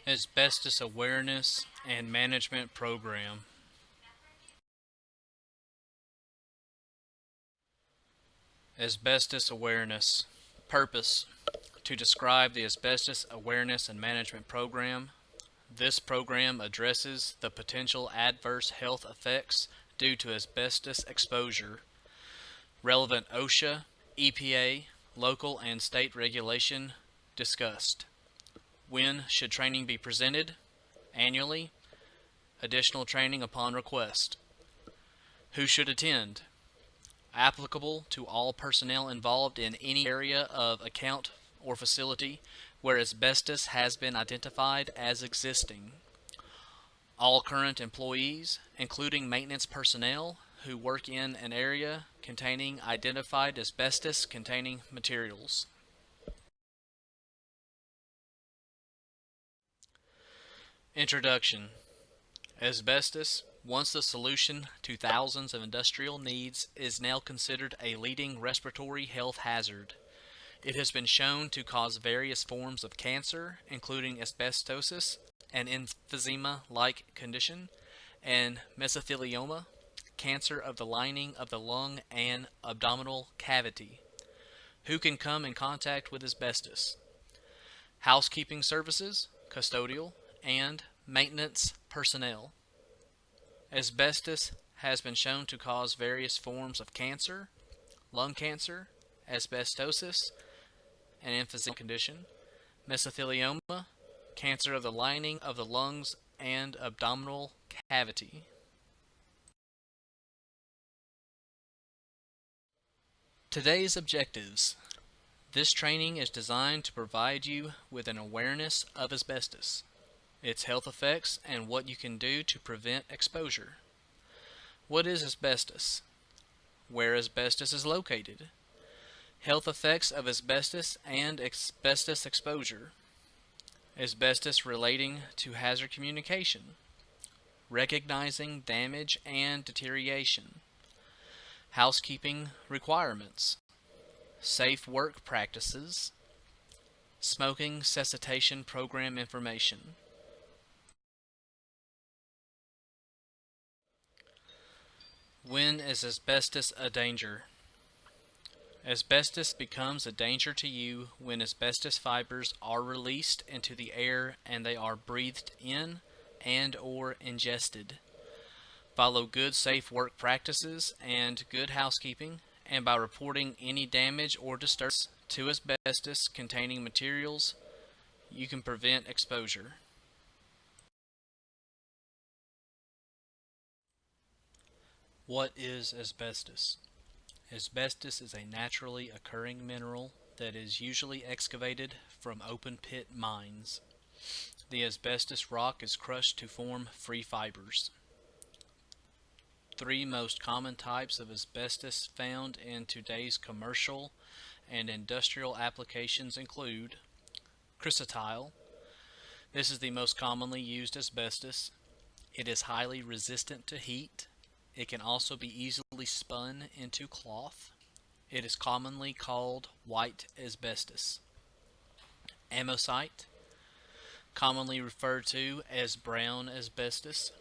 Asbestos Awareness and Management Program. Asbestos Awareness. Purpose: to describe the Asbestos Awareness and Management Program. This program addresses the potential adverse health effects due to asbestos exposure. Relevant OSHA, EPA, local and state regulation discussed. When should training be presented? Annually. Additional training upon request. Who should attend? Applicable to all personnel involved in any area of account or facility where asbestos has been identified as existing. All current employees, including maintenance personnel who work in an area containing identified asbestos containing materials. Introduction. Asbestos, once the solution to thousands of industrial needs, is now considered a leading respiratory health hazard. It has been shown to cause various forms of cancer, including asbestosis, an emphysema-like condition, and mesothelioma, cancer of the lining of the lung and abdominal cavity. Who can come in contact with asbestos? Housekeeping services, custodial, and maintenance personnel. Asbestos has been shown to cause various forms of cancer, lung cancer, asbestosis, an emphysema condition, mesothelioma, cancer of the lining of the lungs and abdominal cavity. Today's objectives. This training is designed to provide you with an awareness of asbestos, its health effects, and what you can do to prevent exposure. What is asbestos? Where asbestos is located? Health effects of asbestos and asbestos exposure. Asbestos relating to hazard communication. Recognizing damage and deterioration. Housekeeping requirements. Safe work practices. Smoking cessation program information. When is asbestos a danger? Asbestos becomes a danger to you when asbestos fibers are released into the air and they are breathed in and or ingested. Follow good safe work practices and good housekeeping, and by reporting any damage or disturbance to asbestos containing materials, you can prevent exposure. What is asbestos? Asbestos is a naturally occurring mineral that is usually excavated from open pit mines. The asbestos rock is crushed to form free fibers. Three most common types of asbestos found in today's commercial and industrial applications include chrysotile. This is the most commonly used asbestos. It is highly resistant to heat. It can also be easily spun into cloth. It is commonly called white asbestos. Amosite, commonly referred to as brown asbestos.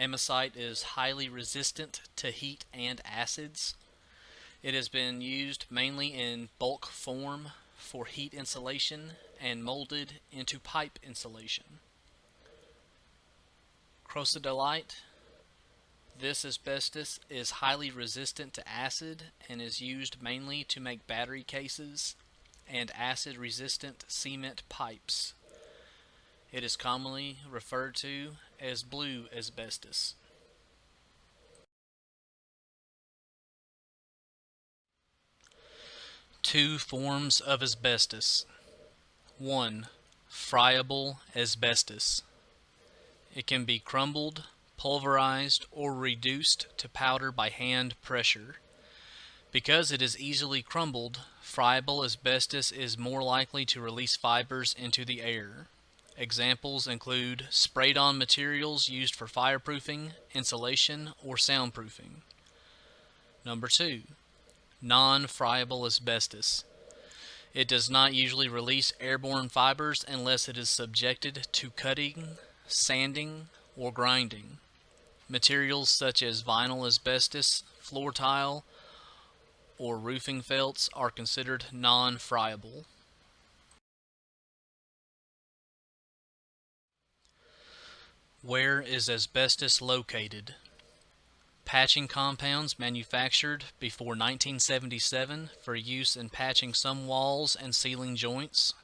Amosite is highly resistant to heat and acids. It has been used mainly in bulk form for heat insulation and molded into pipe insulation. Chrysotile. This asbestos is highly resistant to acid and is used mainly to make battery cases and acid-resistant cement pipes. It is commonly referred to as blue asbestos. Two forms of asbestos. 1. Friable asbestos. It can be crumbled, pulverized, or reduced to powder by hand pressure. Because it is easily crumbled, friable asbestos is more likely to release fibers into the air. Examples include sprayed-on materials used for fireproofing, insulation, or soundproofing. Number 2. Non-friable asbestos. It does not usually release airborne fibers unless it is subjected to cutting, sanding, or grinding. Materials such as vinyl asbestos, floor tile, or roofing felts are considered non-friable. Where is asbestos located? Patching compounds manufactured before 1977 for use in patching some walls and ceiling joints.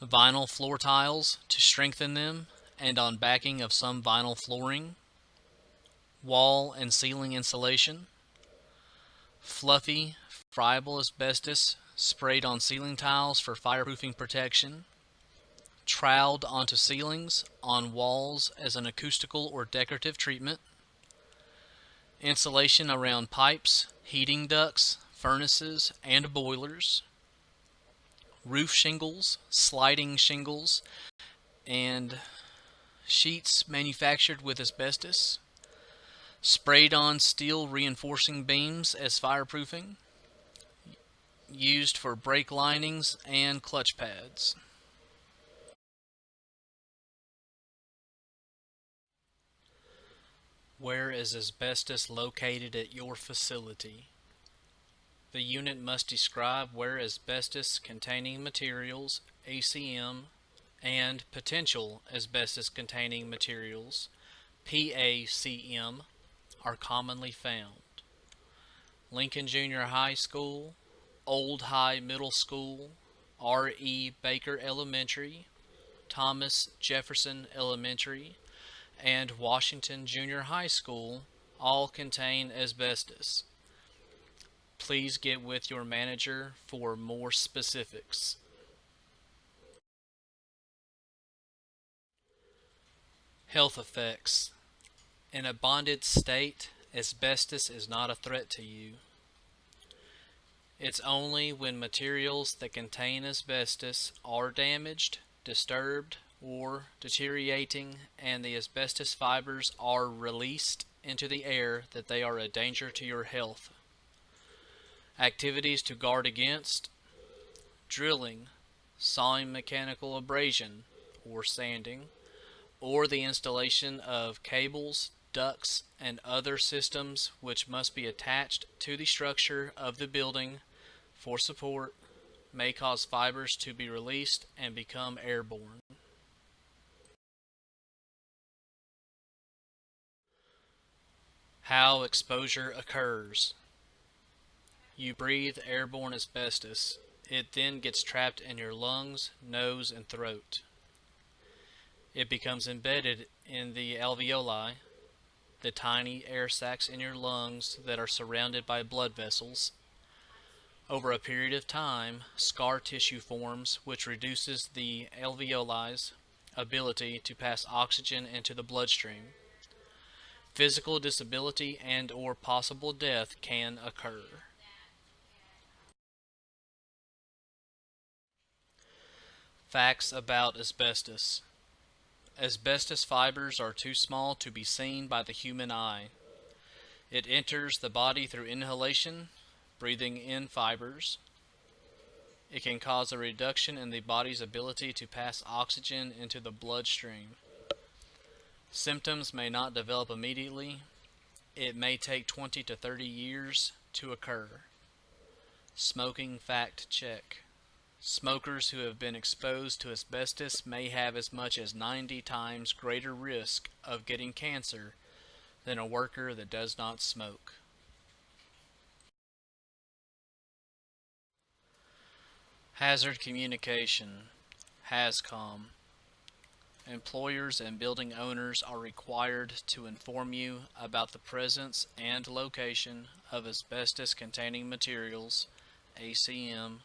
Vinyl floor tiles to strengthen them and on backing of some vinyl flooring. Wall and ceiling insulation. Fluffy, friable asbestos sprayed on ceiling tiles for fireproofing protection. Troweled onto ceilings, on walls as an acoustical or decorative treatment. Insulation around pipes, heating ducts, furnaces, and boilers. Roof shingles, sliding shingles, and sheets manufactured with asbestos. Sprayed on steel reinforcing beams as fireproofing. Used for brake linings and clutch pads. Where is asbestos located at your facility? The unit must describe where asbestos containing materials, ACM, and potential asbestos containing materials, PACM, are commonly found. Lincoln Junior High School, Old High Middle School, R.E. Baker Elementary, Thomas Jefferson Elementary, and Washington Junior High School all contain asbestos. Please get with your manager for more specifics. Health effects. In a bonded state, asbestos is not a threat to you. It's only when materials that contain asbestos are damaged, disturbed, or deteriorating and the asbestos fibers are released into the air that they are a danger to your health. Activities to guard against: drilling, sawing mechanical abrasion or sanding, or the installation of cables, ducts, and other systems which must be attached to the structure of the building for support, may cause fibers to be released and become airborne. How exposure occurs. You breathe airborne asbestos. It then gets trapped in your lungs, nose, and throat. It becomes embedded in the alveoli, the tiny air sacs in your lungs that are surrounded by blood vessels. Over a period of time, scar tissue forms which reduces the alveoli's ability to pass oxygen into the bloodstream. Physical disability and or possible death can occur. Facts about asbestos. Asbestos fibers are too small to be seen by the human eye. It enters the body through inhalation, breathing in fibers. It can cause a reduction in the body's ability to pass oxygen into the bloodstream. Symptoms may not develop immediately. It may take 20 to 30 years to occur. Smoking fact check. Smokers who have been exposed to asbestos may have as much as 90 times greater risk of getting cancer than a worker that does not smoke. Hazard communication, HAZCOM. Employers and building owners are required to inform you about the presence and location of asbestos-containing materials, ACM,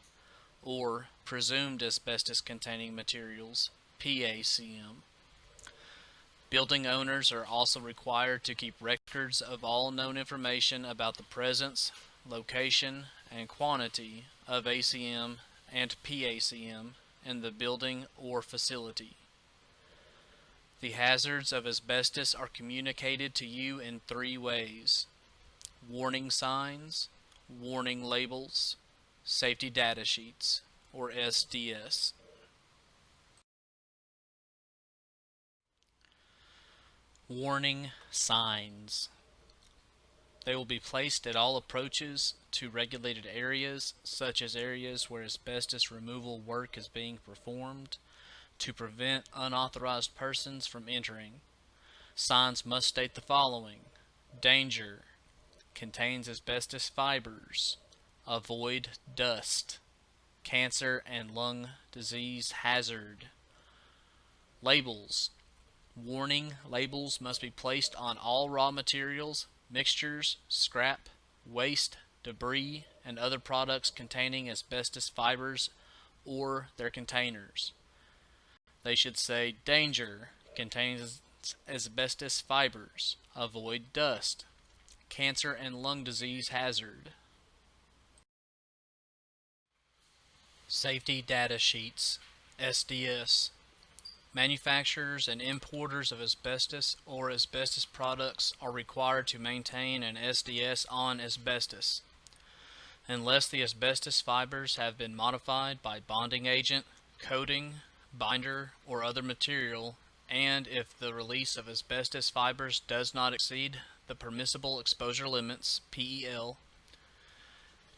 or presumed asbestos-containing materials, PACM. Building owners are also required to keep records of all known information about the presence, location, and quantity of ACM and PACM in the building or facility. The hazards of asbestos are communicated to you in 3 ways: warning signs, warning labels, Safety Data Sheets, or SDS. Warning signs. They will be placed at all approaches to regulated areas, such as areas where asbestos removal work is being performed, to prevent unauthorized persons from entering. Signs must state the following: danger, contains asbestos fibers, avoid dust, cancer and lung disease hazard. Labels. Warning labels must be placed on all raw materials, mixtures, scrap, waste, debris, and other products containing asbestos fibers or their containers. They should say, danger, contains asbestos fibers, avoid dust, cancer and lung disease hazard. Safety Data Sheets, SDS. Manufacturers and importers of asbestos or asbestos products are required to maintain an SDS on asbestos. Unless the asbestos fibers have been modified by bonding agent, coating, binder, or other material, and if the release of asbestos fibers does not exceed the permissible exposure limits, PEL.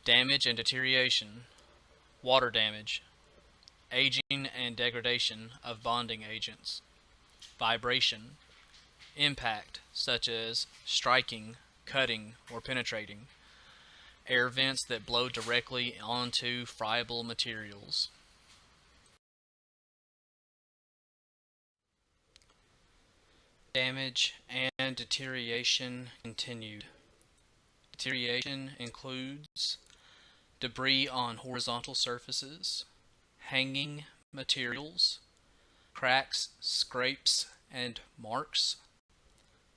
Damage and deterioration, water damage, aging and degradation of bonding agents, vibration, impact such as striking, cutting, or penetrating, air vents that blow directly onto friable materials. Damage and deterioration continued. Deterioration includes debris on horizontal surfaces, hanging materials, cracks, scrapes, and marks,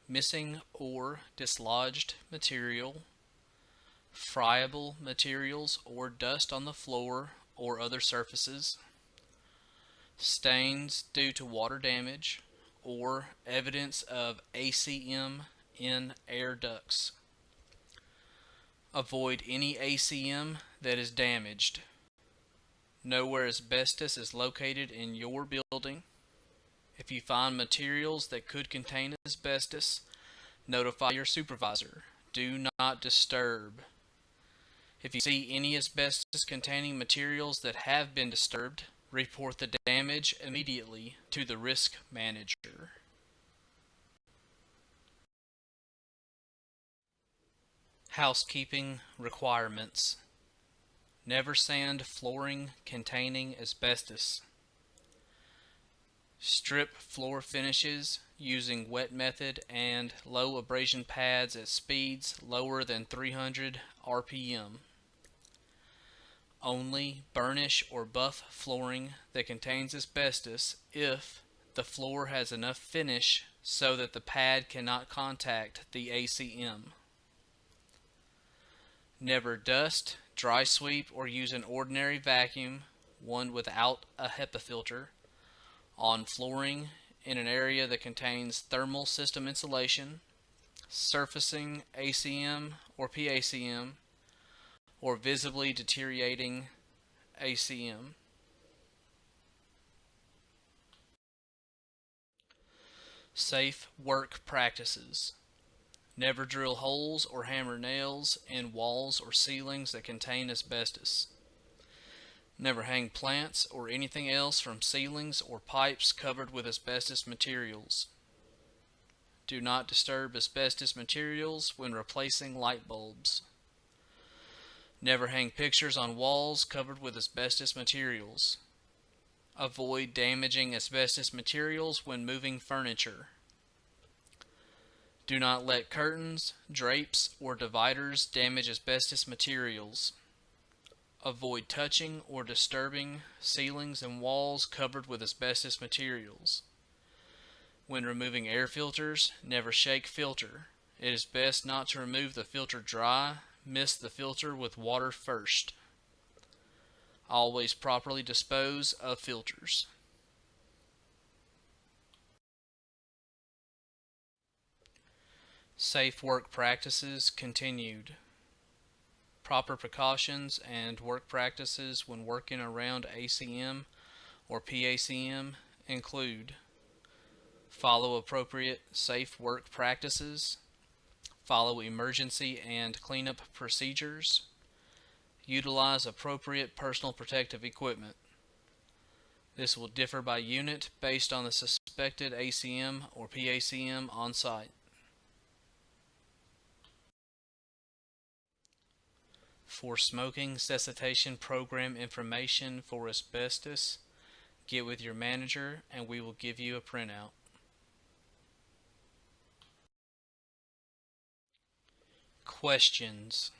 missing or dislodged material, friable materials or dust on the floor or other surfaces, stains due to water damage, or evidence of ACM in air ducts. Avoid any ACM that is damaged. Know where asbestos is located in your building. If you find materials that could contain asbestos, notify your supervisor. Do not disturb. If you see any asbestos containing materials that have been disturbed, report the damage immediately to the risk manager. Housekeeping requirements. Never sand flooring containing asbestos. Strip floor finishes using wet method and low abrasion pads at speeds lower than 300 RPM. Only burnish or buff flooring that contains asbestos if the floor has enough finish so that the pad cannot contact the ACM. Never dust, dry sweep, or use an ordinary vacuum, one without a HEPA filter, on flooring in an area that contains thermal system insulation, surfacing ACM or PACM, or visibly deteriorating ACM. Safe work practices. Never drill holes or hammer nails in walls or ceilings that contain asbestos. Never hang plants or anything else from ceilings or pipes covered with asbestos materials. Do not disturb asbestos materials when replacing light bulbs. Never hang pictures on walls covered with asbestos materials. Avoid damaging asbestos materials when moving furniture. Do not let curtains, drapes, or dividers damage asbestos materials. Avoid touching or disturbing ceilings and walls covered with asbestos materials. When removing air filters, never shake filter. It is best not to remove the filter dry. Mist the filter with water first. Always properly dispose of filters. Safe work practices continued. Proper precautions and work practices when working around ACM or PACM include: follow appropriate safe work practices, follow emergency and cleanup procedures, utilize appropriate personal protective equipment. This will differ by unit based on the suspected ACM or PACM on site. For smoking cessation program information for asbestos, get with your manager and we will give you a printout. Questions.